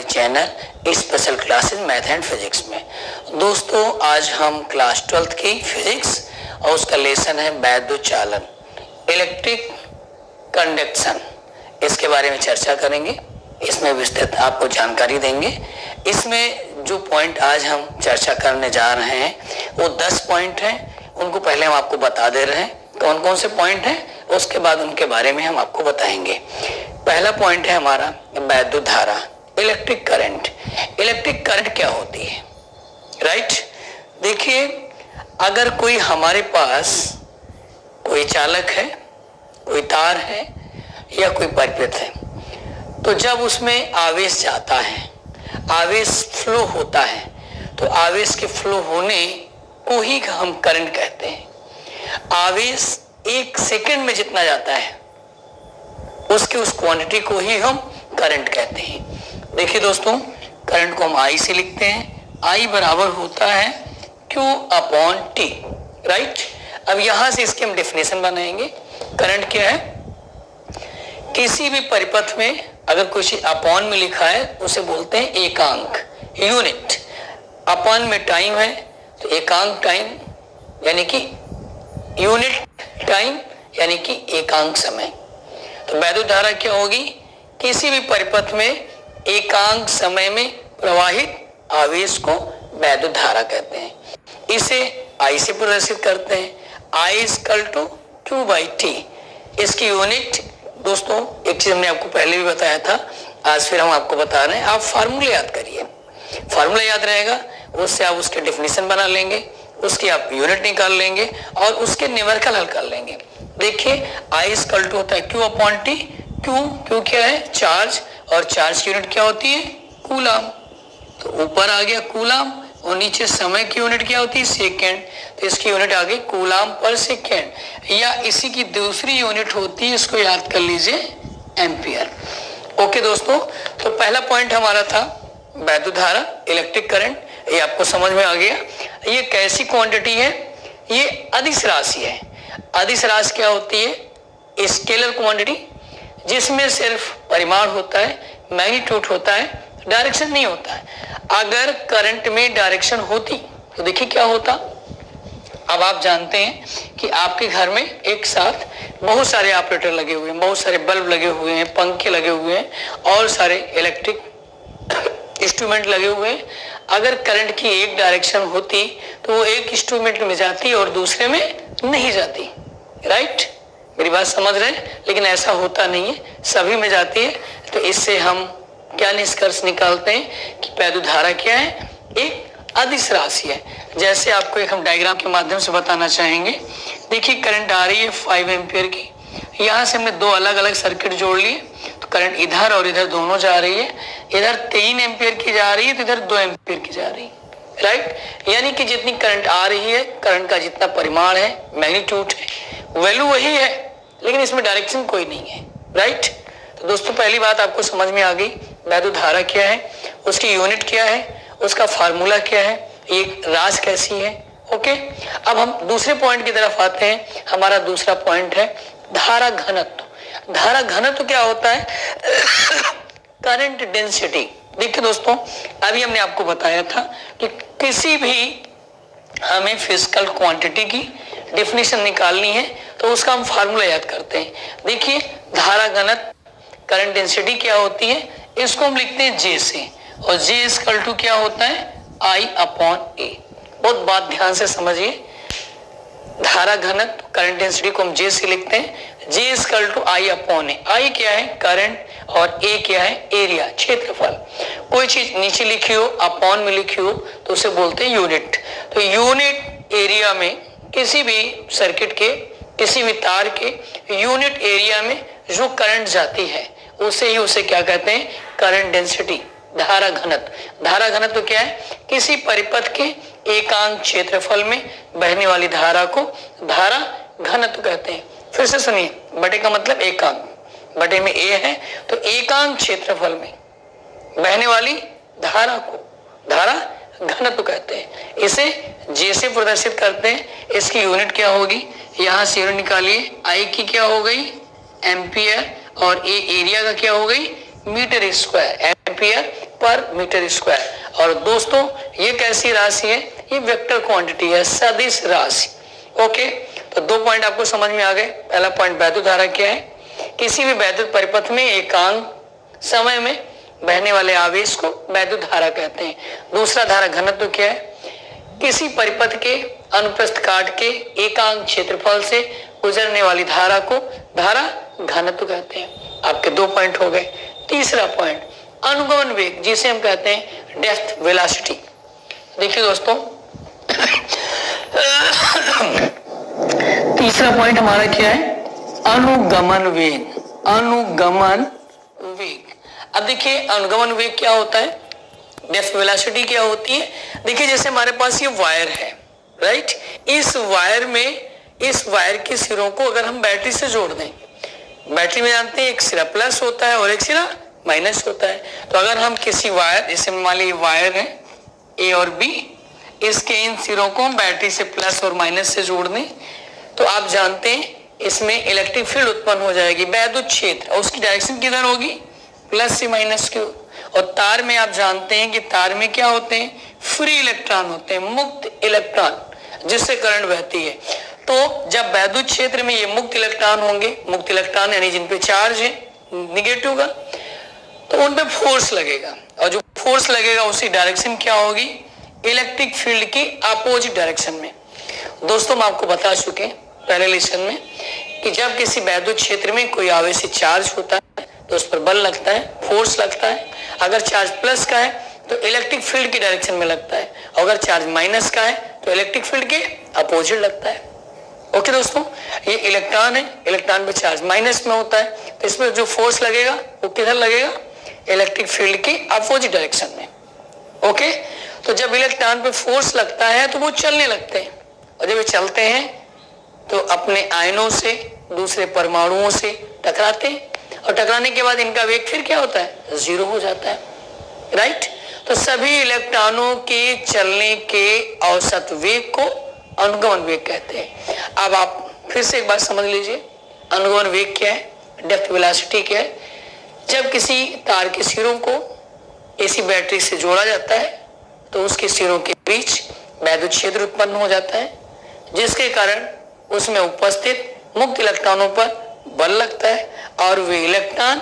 हमारे channel special classes math and physics में। दोस्तों आज हम क्लास 12th की फिजिक्स और उसका लेसन है वैद्युत चालन, इलेक्ट्रिक कंडक्शन, इसके बारे में चर्चा करेंगे। इसमें विस्तृत आपको जानकारी देंगे। इसमें जो पॉइंट आज हम चर्चा करने जा रहे हैं वो 10 पॉइंट हैं। उनको पहले हम आपको बता दे रहे हैं कौन कौन से पॉइंट हैं, उसके बाद उनके बारे में हम आपको बताएंगे। पहला पॉइंट है हमारा वैद्युत धारा, इलेक्ट्रिक करंट। इलेक्ट्रिक करंट क्या होती है, राइट? देखिए, अगर कोई हमारे पास कोई चालक है, कोई तार है या कोई परिपथ है, तो जब उसमें आवेश जाता है, आवेश फ्लो होता है, तो आवेश के फ्लो होने को ही हम करंट कहते हैं। आवेश 1 सेकंड में जितना जाता है उसकी उस क्वांटिटी को ही हम करंट कहते हैं। देखिए दोस्तों, करंट को हम आई से लिखते हैं। आई बराबर होता है Q अपॉन T, राइट? अब यहां से इसकी हम डेफिनेशन बनाएंगे। करंट क्या है? किसी भी परिपथ में अगर कुछ अपॉन में लिखा है उसे बोलते हैं एकांक, यूनिट। अपॉन में टाइम है तो एकांक टाइम यानी कि यूनिट टाइम यानी कि एकांक समय। तो वैद्युत धारा क्या होगी? किसी भी परिपथ में एकांक समय में प्रवाहित आवेश को वैद्युत धारा कहते हैं। इसे I से प्रदर्शित करते हैं। I equal to Q by T। इसकी यूनिट दोस्तों, एक चीज हमने आपको पहले भी बताया था, आज फिर हम आपको बता रहे हैं। आप फार्मूला याद करिए, फार्मूला याद रहेगा, उससे आप उसके डेफिनेशन बना लेंगे, उसकी आप यूनिट निकाल लेंगे और उसके न्यूमेरिकल हल कर लेंगे। देखिए, I इक्वल टू होता है Q अपॉन T। Q क्या है? चार्ज, और चार्ज की यूनिट क्या होती है? कूलाम। तो ऊपर आ गया कूलाम और नीचे समय की यूनिट क्या होती है? सेकेंड। तो इसकी यूनिट आ गई कूलाम पर सेकेंड, या इसी की दूसरी यूनिट होती है, इसको याद कर लीजिए, एम्पियर। ओके दोस्तों, तो पहला पॉइंट हमारा था वैद्युत धारा, इलेक्ट्रिक करंट। ये आपको समझ में आ गया। ये कैसी क्वांटिटी है? ये अदिश राशि है। अदिश राशि क्या होती है? स्केलर क्वांटिटी, जिसमें सिर्फ परिमाण होता है, मैग्नीट्यूड होता है, डायरेक्शन नहीं होता है। अगर करंट में डायरेक्शन होती तो देखिए क्या होता। अब आप जानते हैं कि आपके घर में एक साथ बहुत सारे ऑपरेटर लगे हुए हैं, बहुत सारे बल्ब लगे हुए हैं, पंखे लगे हुए हैं और सारे इलेक्ट्रिक इंस्ट्रूमेंट लगे हुए हैं। अगर करंट की एक डायरेक्शन होती तो वो एक इंस्ट्रूमेंट में जाती और दूसरे में नहीं जाती, राइट? मेरी बात समझ रहे हैं? लेकिन ऐसा होता नहीं है, सभी में जाती है। तो इससे हम क्या निष्कर्ष निकालते हैं कि वैद्युत धारा क्या है? एक अदिश राशि है। जैसे आपको एक हम डायग्राम के माध्यम से बताना चाहेंगे। देखिए, करंट आ रही है 5 एम्पियर की, यहाँ से हमने 2 अलग अलग सर्किट जोड़ लिए, तो करंट इधर और इधर दोनों जा रही है। इधर 3 एम्पियर की जा रही है तो इधर 2 एम्पियर की जा रही है, राइट? यानी कि जितनी करंट आ रही है, करंट का जितना परिमाण है, मैग्नीट्यूड है, वैल्यू वही है, लेकिन इसमें डायरेक्शन कोई नहीं है, राइट? तो दोस्तों, पहली बात आपको समझ में आ गई, वैद्युत धारा क्या है, उसकी यूनिट क्या है, उसका फार्मूला क्या है, ये राशि कैसी है। ओके, अब हम दूसरे पॉइंट की तरफ आते हैं। हमारा दूसरा पॉइंट है धारा घनत्व। धारा घनत्व क्या होता है? Current density. देखिए दोस्तों, अभी हमने आपको बताया था कि किसी भी हमें फिजिकल क्वांटिटी की डेफिनेशन निकालनी है तो उसका हम फार्मूला याद करते हैं। देखिए, धारा घनत्व, करंट डेंसिटी क्या होती है? इसको हम लिखते हैं J से, और J इक्वल टू क्या होता है? I upon A। बहुत बात ध्यान से समझिए। धारा घनत्व, करंट डेंसिटी को हम J से लिखते हैं। J equal to I upon A। I क्या है? करंट, और A क्या है? एरिया, क्षेत्रफल। कोई चीज नीचे लिखी हो, अपॉन में लिखी हो, तो उसे बोलते हैं यूनिट। तो यूनिट एरिया में किसी भी सर्किट के, किसी भी तार के यूनिट एरिया में जो करंट जाती है उसे क्या कहते हैं? करंट डेंसिटी, धारा घनत्व। धारा घनत्व क्या है? किसी परिपथ के एकांक क्षेत्रफल में बहने वाली धारा को धारा घनत्व कहते हैं। फिर से सुनिए, बटे का मतलब एकांक, बटे में ए है, तो एकांक क्षेत्रफल में बहने वाली धारा को धारा घनत्व कहते हैं। इसे J से प्रदर्शित करते हैं। इसकी यूनिट क्या होगी? यहाँ से यूनिट निकालिए। I की क्या हो गई? एम्पियर, और ए एरिया का क्या हो गई? Metre square. एम्पियर पर मीटर स्क्वायर। और दोस्तों ये कैसी राशि है, ये वेक्टर क्वांटिटी है, सदिश राशि। ओके, तो 2 पॉइंट आपको समझ में आ गए। पहला पॉइंट वैद्युत धारा क्या है, किसी भी वैद्युत परिपथ में एकांक समय में बहने वाले आवेश को वैद्युत धारा कहते हैं। दूसरा धारा घनत्व क्या है, किसी परिपथ के अनुप्रस्थ काट के एकांक क्षेत्रफल से गुजरने वाली धारा को धारा घनत्व कहते हैं। आपके 2 पॉइंट हो गए। तीसरा पॉइंट अनुगमन वेग, जिसे हम कहते हैं डेप्थ वेलोसिटी। देखिए दोस्तों तीसरा पॉइंट हमारा क्या है, अनुगमन वेग। अनुगमन वेग, अब देखिए अनुगमन वेग क्या होता है, डेप्थ वेलोसिटी क्या होती है। देखिए जैसे हमारे पास ये वायर है, राइट, इस वायर के सिरों को अगर हम बैटरी से जोड़ दें, बैटरी में जानते हैं एक सिरा प्लस होता है और एक सिरा माइनस होता है। तो अगर हम किसी वायर, जैसे मान लीजिए वायर है ए और बी, इसके इन सिरों को हम बैटरी से प्लस और माइनस से जोड़ दें तो आप जानते हैं इसमें इलेक्ट्रिक फील्ड उत्पन्न हो जाएगी, वैद्युत क्षेत्र, और उसकी डायरेक्शन किधर होगी, प्लस से माइनस की। और तार में आप जानते हैं कि तार में क्या होते हैं, फ्री इलेक्ट्रॉन होते हैं, मुक्त इलेक्ट्रॉन, जिससे करंट बहती है। तो जब वैद्युत क्षेत्र में ये मुक्त इलेक्ट्रॉन होंगे, मुक्त इलेक्ट्रॉन यानी जिन पे चार्ज है निगेटिव का, तो उन पे फोर्स लगेगा, और जो फोर्स लगेगा उसकी डायरेक्शन क्या होगी, इलेक्ट्रिक फील्ड की अपोजिट डायरेक्शन में। दोस्तों हम आपको बता चुके हैं पहले लेसन में कि जब किसी वैद्युत क्षेत्र में कोई आवेशी चार्ज होता है तो उस पर बल लगता है, फोर्स लगता है। अगर चार्ज प्लस का है तो इलेक्ट्रिक फील्ड की डायरेक्शन में लगता है, और अगर चार्ज माइनस का है तो इलेक्ट्रिक फील्ड के अपोजिट लगता है। ओके दोस्तों, ये इलेक्ट्रॉन है, इलेक्ट्रॉन पे चार्ज माइनस में होता है, तो इसमें जो फोर्स लगेगा वो किधर लगेगा, इलेक्ट्रिक फील्ड की अपोजिट डायरेक्शन में। ओके, तो जब इलेक्ट्रॉन पे फोर्स लगता है तो वो चलने लगते हैं, और जब ये चलते हैं तो अपने आयनों से दूसरे परमाणुओं से टकराते हैं, और टकराने के बाद इनका वेग फिर क्या होता है, 0 हो जाता है, राइट। तो सभी इलेक्ट्रॉनों के चलने के औसत वेग को अनुगमन वेग कहते हैं। अब आप फिर से एक बात समझ लीजिए, अनुगमन वेग क्या है, डेप्थ वेलोसिटी क्या है। जब किसी तार के सिरों को एसी बैटरी से जोड़ा जाता है तो उसके सिरों के बीच वैद्युत क्षेत्र उत्पन्न हो जाता है, जिसके कारण उसमें उपस्थित मुक्त इलेक्ट्रॉनों पर बल लगता है, और वे इलेक्ट्रॉन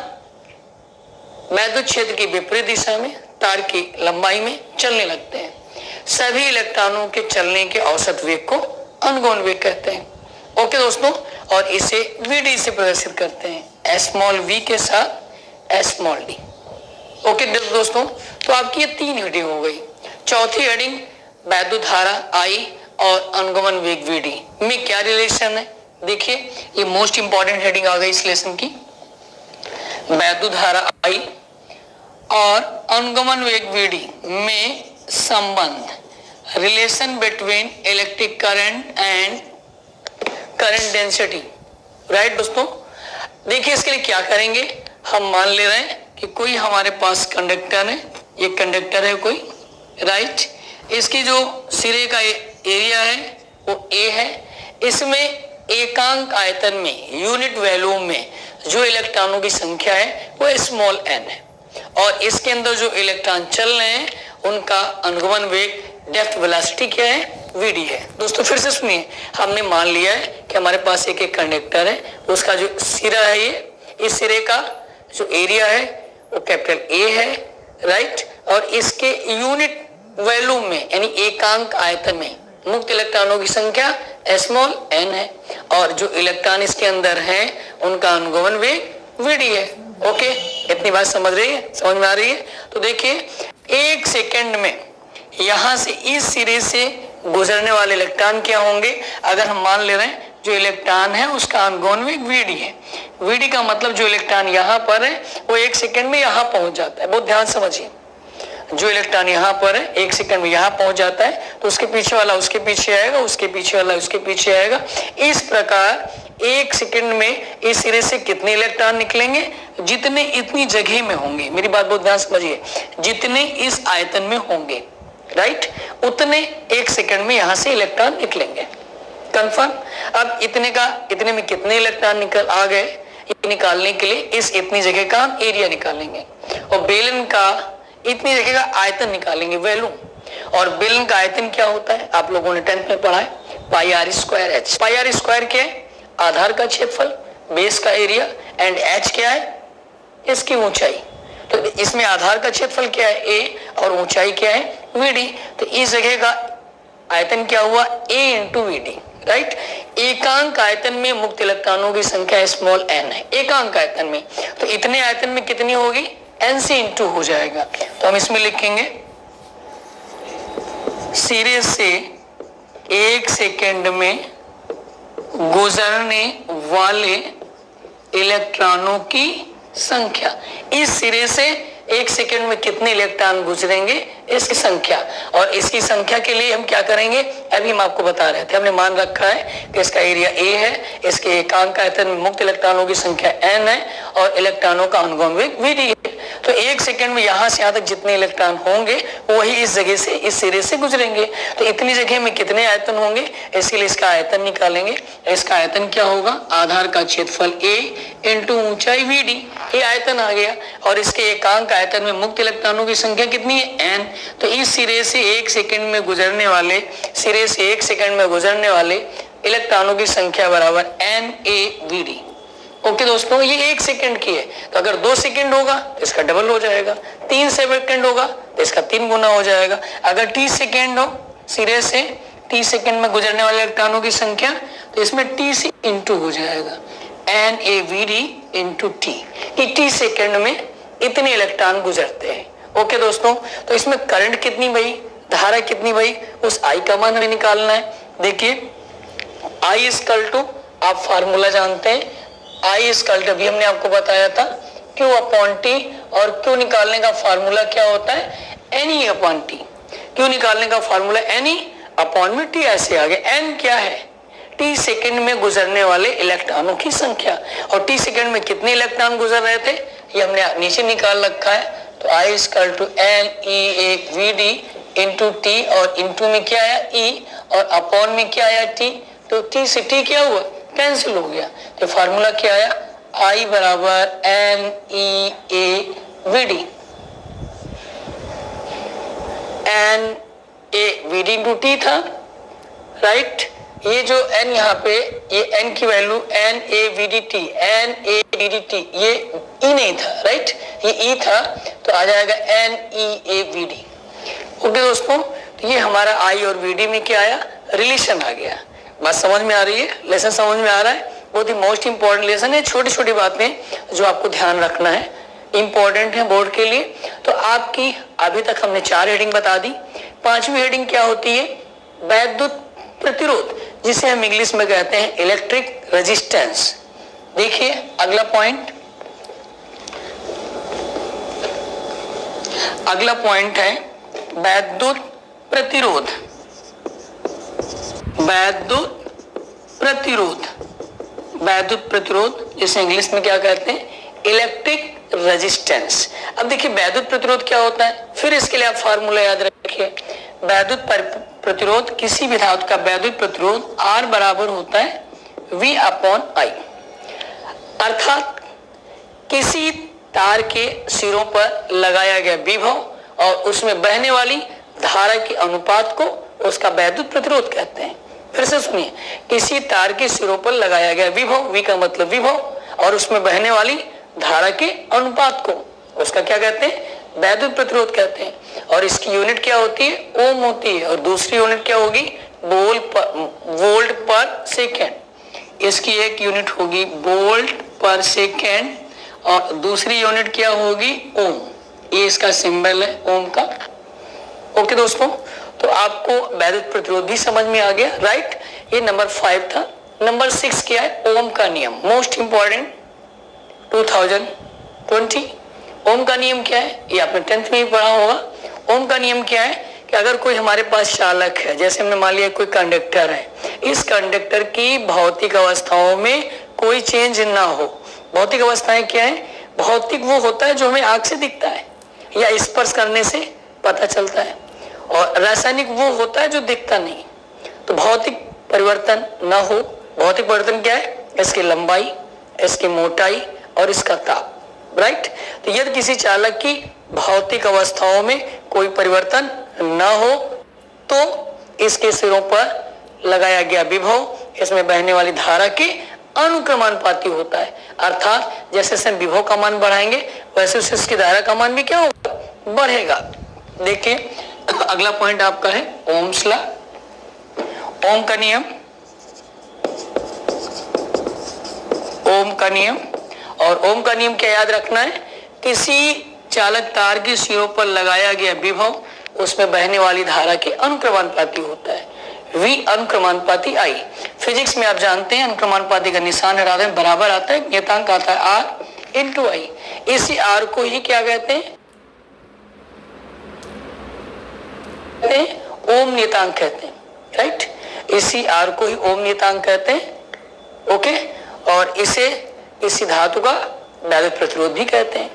वैद्युत क्षेत्र की विपरीत दिशा में तार की लंबाई में चलने लगते हैं। सभी इलेक्ट्रॉनों के चलने के औसत वेग को अनुगमन वेग कहते हैं। ओके दोस्तों, और इसे वीडी से प्रदर्शित करते हैं, स्मॉल वी के साथ स्मॉल डी। ओके दोस्तों, तो आपकी ये 3 हेडिंग हो गई। चौथी हेडिंग वैद्युत धारा आई और अनुगमन वेग वीडी में क्या रिलेशन है। देखिए ये मोस्ट इंपॉर्टेंट हेडिंग आ गई इस लेसन की, वैद्युत धारा आई और अनुगमन वेग वीडी में संबंध, relation between electric current and current density. Right दोस्तों, देखिए इसके लिए क्या करेंगे, हम मान ले रहे हैं कि कोई हमारे पास कंडक्टर है, ये कंडक्टर है कोई, राइट। इसकी जो सिरे का एरिया है वो ए है, इसमें एकांक आयतन में यूनिट वैल्यूम में जो इलेक्ट्रॉनों की संख्या है वो स्मॉल एन है, और इसके अंदर जो इलेक्ट्रॉन चल रहे हैं उनका अनुगमन वेग डेप्थ वेलोसिटी क्या है, वीडी है। दोस्तों फिर से सुनिए, हमने मान लिया है कि हमारे पास एक कंडक्टर है, उसका जो सिरा है ये, इस सिरे का जो एरिया है वो कैपिटल ए है, राइट, और इसके यूनिट वैल्यूम में यानी एकांक आयतन में मुक्त इलेक्ट्रॉनों की संख्या स्मॉल एन है, और जो इलेक्ट्रॉन इसके अंदर हैं उनका अनुगमन वेग वीडी है। ओके, इतनी बात समझ में आ रही है। तो देखिए 1 सेकेंड में यहां से इस सिरे से गुजरने वाले इलेक्ट्रॉन क्या होंगे, अगर हम मान ले रहे हैं जो इलेक्ट्रॉन है उसका अनुगमन वेग वीडी है। वीडी का मतलब जो इलेक्ट्रॉन यहाँ पर है वो 1 सेकेंड में यहाँ पहुंच जाता है। बहुत ध्यान समझिए, जो इलेक्ट्रॉन यहाँ पर है 1 सेकंड में यहाँ पहुंच जाता है तो उसके पीछे वाला उसके पीछे आएगा, उसके पीछे वाला उसके पीछे आएगा। इस प्रकार 1 सेकंड में इस सिरे से कितने इलेक्ट्रॉन निकलेंगे, जितने इतनी जगह में होंगे, मेरी बात बहुत ध्यान समझिए, जितने इस आयतन में होंगे, राइट, उतने 1 सेकंड में यहाँ से इलेक्ट्रॉन निकलेंगे। कंफर्म। अब इतने में कितने इलेक्ट्रॉन निकल आ गए, निकालने के लिए इस इतनी जगह का हम एरिया निकालेंगे, और बेलन का इतनी जगह का आयतन निकालेंगे, वैल्यूम। और बेलन का आयतन क्या होता है, आप लोगों ने 10th में पढ़ा है, pi R square H. Pi R square क्या है, आधार का क्षेत्रफल, बेस का एरिया, एंड एच क्या है, इसकी ऊंचाई। तो इसमें आधार का क्षेत्रफल क्या है, ए, और ऊंचाई क्या है, वीडी। तो इस जगह का आयतन क्या हुआ, ए इंटू वीडी, राइट। एकांक आयतन में मुक्त इलेक्ट्रॉनों की संख्या स्मॉल एन है, एकांक आयतन में। तो इतने आयतन में कितनी होगी, एन से इंटू हो जाएगा। तो हम इसमें लिखेंगे सिरे से 1 सेकेंड में गुजरने वाले इलेक्ट्रॉनों की संख्या। इस सिरे से 1 सेकेंड में कितने इलेक्ट्रॉन गुजरेंगे, इसकी संख्या। और इसकी संख्या के लिए हम क्या करेंगे, अभी हम आपको बता रहे थे, हमने मान रखा है कि इसका एरिया ए है, इसके एकांक आयतन में मुक्त इलेक्ट्रॉनों की संख्या एन है, और इलेक्ट्रॉनों का अनुगमन वेग वीडी है। तो 1 सेकेंड में यहां से यहां तक जितने इलेक्ट्रॉन होंगे वही इस जगह से, इस सिरे से गुजरेंगे। तो इतनी जगह में कितने आयतन होंगे, इसके लिए इसका आयतन निकालेंगे। इसका आयतन क्या होगा, आधार का क्षेत्रफल ए इंटू ऊंचाई वीडी, ये आयतन आ गया। और इसके एकांक आयतन में मुक्त इलेक्ट्रॉनों की संख्या कितनी है, एन। तो इस सिरे से 1 सेकेंड में गुजरने वाले, सिरे से 1 सेकेंड में गुजरने वाले इलेक्ट्रॉनों की संख्या बराबर एन ए वीडी। ओके दोस्तों, ये 1 सेकेंड की है। तो अगर 2 सेकेंड होगा तो इसका डबल हो जाएगा, 3 सेकेंड होगा तो इसका 3 गुना हो जाएगा। अगर टी सेकेंड हो, सिरे से टी सेकेंड में गुजरने वाले इलेक्ट्रॉनों की संख्या, तो इसमें टी से इंटू हो जाएगा, N A V D into T, कि टी सेकेंड में इतने इलेक्ट्रॉन गुजरते हैं। ओके दोस्तों, तो इसमें करंट कितनी बही, धारा कितनी बही, उस आई का मान हमें निकालना है। देखिए आई इक्वल टू, आप फार्मूला जानते हैं, आई इक्वल टू, अभी हमने आपको बताया था, क्यू अपॉन टी। और क्यू निकालने का फार्मूला क्या होता है, N E upon T. Q निकालने का फार्मूला एन ई अपॉन में टी, ऐसे आ गया। एन क्या है, टी सेकेंड में गुजरने वाले इलेक्ट्रॉनों की संख्या, और टी सेकेंड में कितने इलेक्ट्रॉन गुजर रहे थे ये हमने नीचे निकाल रखा है। तो I equal to N E A V D into T, और इंटू में क्या आया ई, और अपॉन में क्या आया टी। तो टी से टी क्या हुआ, कैंसिल हो गया। तो फार्मूला क्या आया, आई बराबर N E A V D, N A V D into T था, राइट। ये जो n यहाँ पे, ये n की value N A V D T, N A V D T, ये e नहीं था, राइट, ये e था, तो आ जाएगा N E A V D. Okay दोस्तों, तो ये हमारा i और वी डी में क्या आया, रिलेशन आ गया। बात समझ में आ रही है, लेसन समझ में आ रहा है। बहुत ही मोस्ट इंपॉर्टेंट लेसन है, छोटी छोटी बातें जो आपको ध्यान रखना है, इंपॉर्टेंट है बोर्ड के लिए। तो आपकी अभी तक हमने 4 हेडिंग बता दी। 5वीं हेडिंग क्या होती है, वैद्युत प्रतिरोध, जिसे हम इंग्लिश में कहते हैं इलेक्ट्रिक रेजिस्टेंस। देखिए अगला पॉइंट, अगला पॉइंट है वैद्युत प्रतिरोध। वैद्युत प्रतिरोध, वैद्युत प्रतिरोध जिसे इंग्लिश में क्या कहते हैं, इलेक्ट्रिक रेजिस्टेंस। अब देखिए वैद्युत प्रतिरोध क्या होता है, फिर इसके लिए आप फार्मूला याद रखिए। वैद्युत प्रतिरोध, किसी भी धातु का वैद्युत प्रतिरोध R बराबर होता है V अपॉन I। अर्थात किसी तार के सिरों पर लगाया गया विभव और उसमें बहने वाली धारा के अनुपात को उसका वैद्युत प्रतिरोध कहते हैं। फिर से सुनिए, किसी तार के सिरों पर लगाया गया विभव, V का मतलब विभव, और उसमें बहने वाली धारा के अनुपात को उसका क्या कहते हैं, वैद्युत प्रतिरोध कहते हैं। और इसकी यूनिट क्या होती है, ओम होती है, और दूसरी यूनिट क्या होगी, वोल्ट पर सेकेंड। इसकी एक यूनिट होगी वोल्ट पर सेकेंड, और दूसरी यूनिट क्या होगी, ओम। ये इसका सिंबल है ओम का। ओके दोस्तों, तो आपको वैद्युत प्रतिरोध भी समझ में आ गया, राइट। ये नंबर 5 था। नंबर 6 क्या है, ओम का नियम, मोस्ट इंपॉर्टेंट 2020। ओम का नियम क्या है, ये आपने 10th में भी पढ़ा होगा। ओम का नियम क्या है कि अगर कोई हमारे पास चालक है, जैसे हमने मान लिया कोई कंडक्टर है, इस कंडक्टर की भौतिक अवस्थाओं में कोई चेंज ना हो। भौतिक अवस्थाएं क्या है, भौतिक वो होता है जो हमें आंख से दिखता है या स्पर्श करने से पता चलता है, और रासायनिक वो होता है जो दिखता नहीं। तो भौतिक परिवर्तन ना हो। भौतिक परिवर्तन क्या है, इसकी लंबाई, इसकी मोटाई और इसका ताप। राइट। तो यदि किसी चालक की भौतिक अवस्थाओं में कोई परिवर्तन न हो तो इसके सिरों पर लगाया गया विभव इसमें बहने वाली धारा के अनुक्रमानुपाती होता है। अर्थात जैसे जैसे विभव का मान बढ़ाएंगे वैसे वैसे इसकी धारा का मान भी क्या होगा, बढ़ेगा। देखिए अगला पॉइंट आपका है ओम्स लॉ, ओम का नियम। ओम का नियम, और ओम का नियम क्या याद रखना है, किसी चालक तार की सिरों पर लगाया गया विभव उसमें बहने वाली धारा के अनुक्रमानुपाती होता है। V अनुक्रमानुपाती I। फिजिक्स में आप जानते हैं अनुक्रमानुपाती का निशान हटाते हैं, बराबर आता है, नियतांक आता है R इंटू I। इसी R को ही क्या कहते हैं, ओम नियतांक कहते हैं, राइट। इसी R को ही ओम नियतांक कहते हैं, ओके। और इसे इसी धातु का वैद्युत प्रतिरोध भी कहते हैं।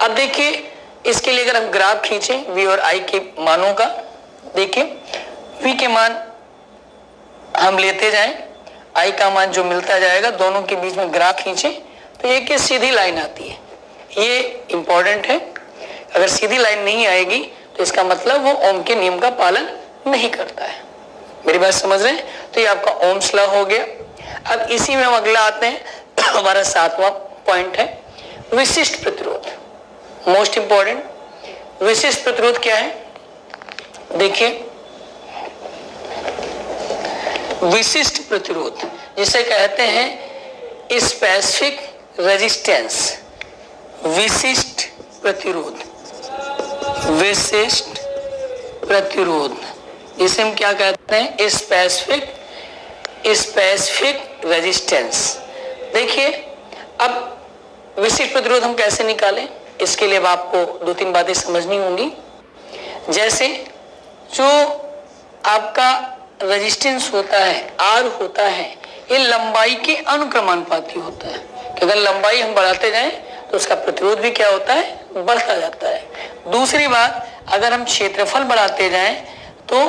अब देखिए इसके लिए अगर हम ग्राफ खींचें V और I के मानों का, देखिए V के मान हम लेते जाएं, I का मान जो मिलता जाएगा, दोनों के बीच में ग्राफ खींचें तो एक ही सीधी लाइन आती है। ये इंपॉर्टेंट है, अगर सीधी लाइन नहीं आएगी तो इसका मतलब वो ओम के नियम का पालन नहीं करता है। मेरी बात समझ रहे हैं? तो ये आपका ओम्स लॉ हो गया। अब इसी में हम अगला आते हैं, हमारा 7वां पॉइंट है विशिष्ट प्रतिरोध, मोस्ट इंपॉर्टेंट। विशिष्ट प्रतिरोध क्या है, देखिए विशिष्ट प्रतिरोध जिसे कहते हैं स्पेसिफिक रेजिस्टेंस, विशिष्ट प्रतिरोध, विशिष्ट प्रतिरोध जिसे हम क्या कहते हैं, स्पेसिफिक रेजिस्टेंस। देखिए अब विशिष्ट प्रतिरोध हम कैसे निकालें, इसके लिए अब आपको 2-3 बातें समझनी होंगी। जैसे जो आपका रेजिस्टेंस होता है, आर होता है, ये लंबाई के अनुक्रमानुपाती होता है कि अगर लंबाई हम बढ़ाते जाएं तो उसका प्रतिरोध भी क्या होता है, बढ़ता जाता है। दूसरी बात, अगर हम क्षेत्रफल बढ़ाते जाएं तो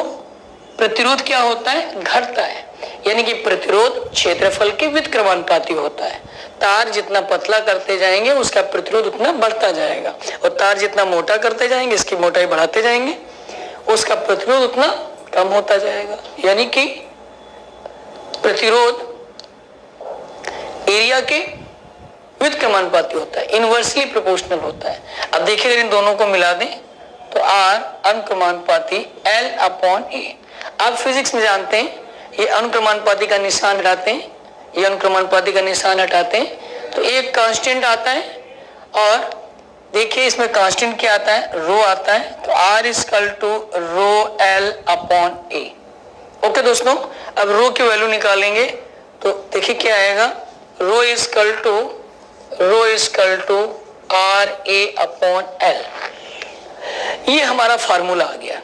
प्रतिरोध क्या होता है, घटता है। यानी कि प्रतिरोध क्षेत्रफल के व्युत्क्रमानुपाती होता है। तार जितना पतला करते जाएंगे उसका प्रतिरोध उतना बढ़ता जाएगा, और तार जितना मोटा करते जाएंगे, इसकी मोटाई बढ़ाते जाएंगे, उसका प्रतिरोध उतना कम होता जाएगा। यानी कि प्रतिरोध एरिया के व्युत्क्रमानुपाती होता है, इनवर्सली प्रोपोर्शनल होता है। अब देखिए अगर इन दोनों को मिला दें तो R अनुक्रमानुपाती L अपॉन A। आप फिजिक्स में जानते हैं ये अनुक्रमानुपाती का निशान हटाते हैं, ये अनुक्रमानुपाती का निशान हटाते हैं तो एक कांस्टेंट आता है, और देखिए इसमें कांस्टेंट क्या आता है, रो आता है। तो R equal to rho L upon A। Okay दोस्तों, अब रो की वैल्यू निकालेंगे तो देखिए क्या आएगा, rho equal to RA upon L। ये हमारा फार्मूला आ गया।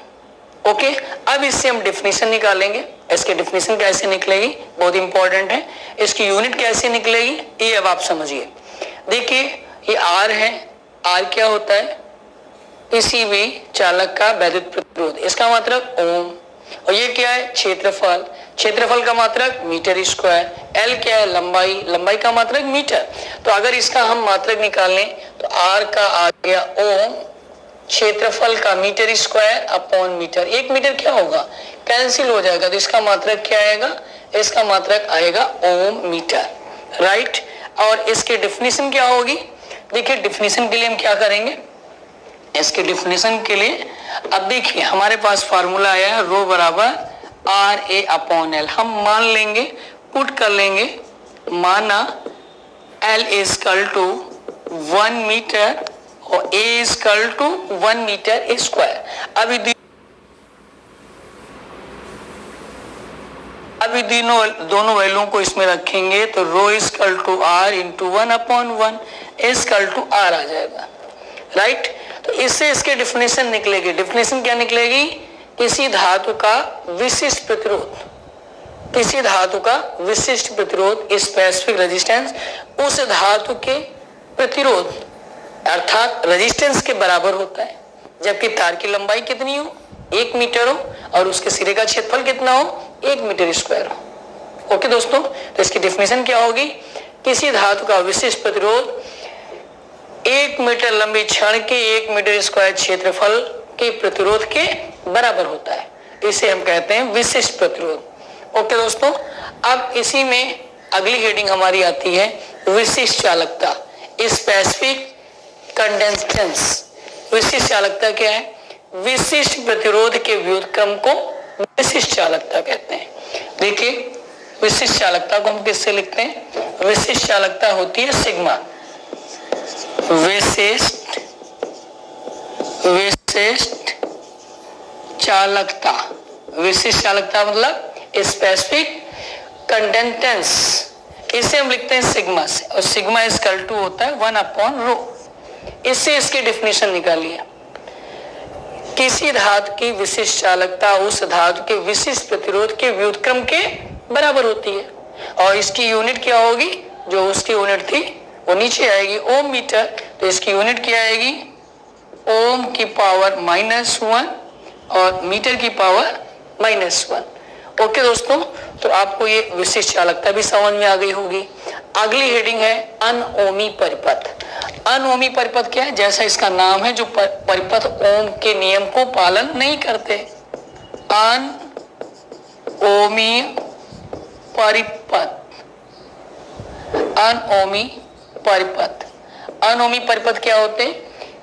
ओके, अब इससे हम डिफिनेशन निकालेंगे। इसकी डिफिनेशन कैसे निकलेगी, बहुत इंपॉर्टेंट है। इसकी यूनिट कैसे निकलेगी ये अब आप समझिए। देखिए ये R है, R क्या होता है, किसी भी चालक का वैद्युत प्रतिरोध, इसका मात्रक ओम। और ये क्या है, क्षेत्रफल, क्षेत्रफल का मात्रक मीटर स्क्वायर। L क्या है, लंबाई, लंबाई का मात्रक मीटर। तो अगर इसका हम मात्रक निकालें तो R का आ गया ओम, क्षेत्रफल का metre square upon metre. 1 metre क्या होगा, कैंसिल हो जाएगा, तो इसका मात्रक क्या आएगा, इसका मात्रक आएगा ओम मीटर, राइट। और इसकी डेफिनेशन क्या होगी, देखिए डेफिनेशन के लिए हम क्या करेंगे, इसके डेफिनेशन के लिए अब देखिए हमारे पास फार्मूला आया है रो बराबर RA अपॉन L। हम मान लेंगे, पुट कर लेंगे, माना L इक्वल टू 1 मीटर और A equal to 1 metre square. अभी दोनों वैल्यूओं को इसमें रखेंगे तो rho equal to R into 1 upon 1 equal to R आ जाएगा, राइट। तो इससे इसके डिफिनेशन निकलेगी। डिफिनेशन क्या निकलेगी, किसी धातु का विशिष्ट प्रतिरोध, किसी धातु का विशिष्ट प्रतिरोध, स्पेसिफिक रेजिस्टेंस, उस धातु के प्रतिरोध अर्थात रेजिस्टेंस के बराबर होता है, जबकि तार की लंबाई कितनी हो, 1 मीटर हो, और उसके सिरे का क्षेत्रफल कितना हो, 1 मीटर स्क्वायर हो। ओके दोस्तों, तो इसकी डेफिनेशन क्या होगी, किसी धातु का विशिष्ट प्रतिरोध 1 मीटर लंबी छड़ के 1 मीटर स्क्वायर क्षेत्रफल के प्रतिरोध के बराबर होता है। इसे हम कहते हैं विशिष्ट प्रतिरोध। ओके दोस्तों, अब इसी में अगली हेडिंग हमारी आती है विशिष्ट चालकता, स्पेसिफिक कंडक्टेंस। विशिष्ट चालकता क्या है? विशिष्ट प्रतिरोध के व्युत्क्रम को विशिष्ट चालकता कहते हैं। देखिए, विशिष्ट चालकता को हम किससे लिखते हैं? विशिष्ट चालकता होती है सिग्मा। विशिष्ट चालकता, विशिष्ट चालकता मतलब स्पेसिफिक कंडक्टेंस, इसे हम लिखते हैं सिग्मा से, और सिग्मा इक्वल टू होता है 1/ρ। इससे इसकी डेफिनेशन निकालिए। किसी धातु की विशिष्ट चालकता उस धातु के विशिष्ट प्रतिरोध के व्युत्क्रम के बराबर होती है, और इसकी यूनिट क्या होगी? जो उसकी यूनिट थी वो नीचे आएगी, ओम मीटर। तो इसकी यूनिट क्या आएगी? ओम की पावर -1 और मीटर की पावर -1। ओके दोस्तों, तो आपको ये विशिष्ट चालकता भी समझ में आ गई होगी। अगली हेडिंग है अनओमी परिपथ। अनओमी परिपथ क्या है? जैसा इसका नाम है, जो परिपथ ओम के नियम को पालन नहीं करते। अनओमी परिपथ, अनओमी परिपथ। अनओमी परिपथ क्या होते हैं?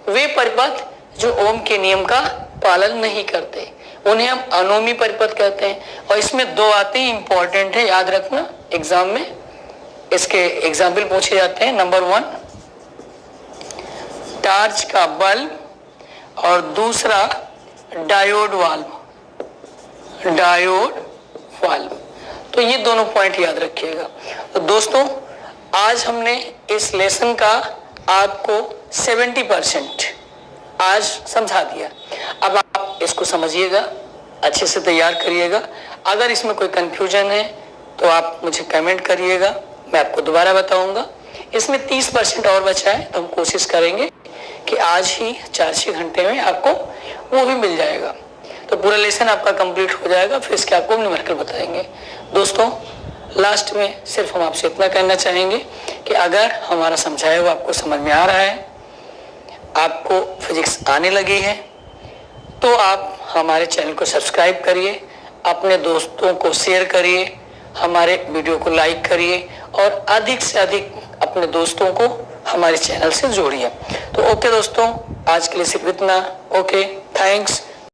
वे परिपथ जो ओम के नियम का पालन नहीं करते, उन्हें हम अनोमी परिपथ कहते हैं। और इसमें दो आते हैं, इंपॉर्टेंट है, याद रखना, एग्जाम में इसके एग्जाम्पल पूछे जाते हैं। नंबर 1 टार्च का बल्ब, और दूसरा डायोड वाल्व, डायोड वाल्व। तो ये दोनों पॉइंट याद रखिएगा। तो दोस्तों, आज हमने इस लेसन का आपको 70% आज समझा दिया। अब आप इसको समझिएगा, अच्छे से तैयार करिएगा। अगर इसमें कोई कंफ्यूजन है तो आप मुझे कमेंट करिएगा, मैं आपको दोबारा बताऊंगा। इसमें 30% और बचा है, तो हम कोशिश करेंगे कि आज ही 4-6 घंटे में आपको वो भी मिल जाएगा। तो पूरा लेसन आपका कंप्लीट हो जाएगा, फिर इसके आपको न्यूमेरिकल बताएंगे। दोस्तों, लास्ट में सिर्फ हम आपसे इतना कहना चाहेंगे कि अगर हमारा समझाया हुआ आपको समझ में आ रहा है, आपको फिजिक्स आने लगी है, तो आप हमारे चैनल को सब्सक्राइब करिए, अपने दोस्तों को शेयर करिए, हमारे वीडियो को लाइक करिए, और अधिक से अधिक अपने दोस्तों को हमारे चैनल से जोड़िए। तो ओके दोस्तों, आज के लिए सिर्फ इतना। Okay, thanks.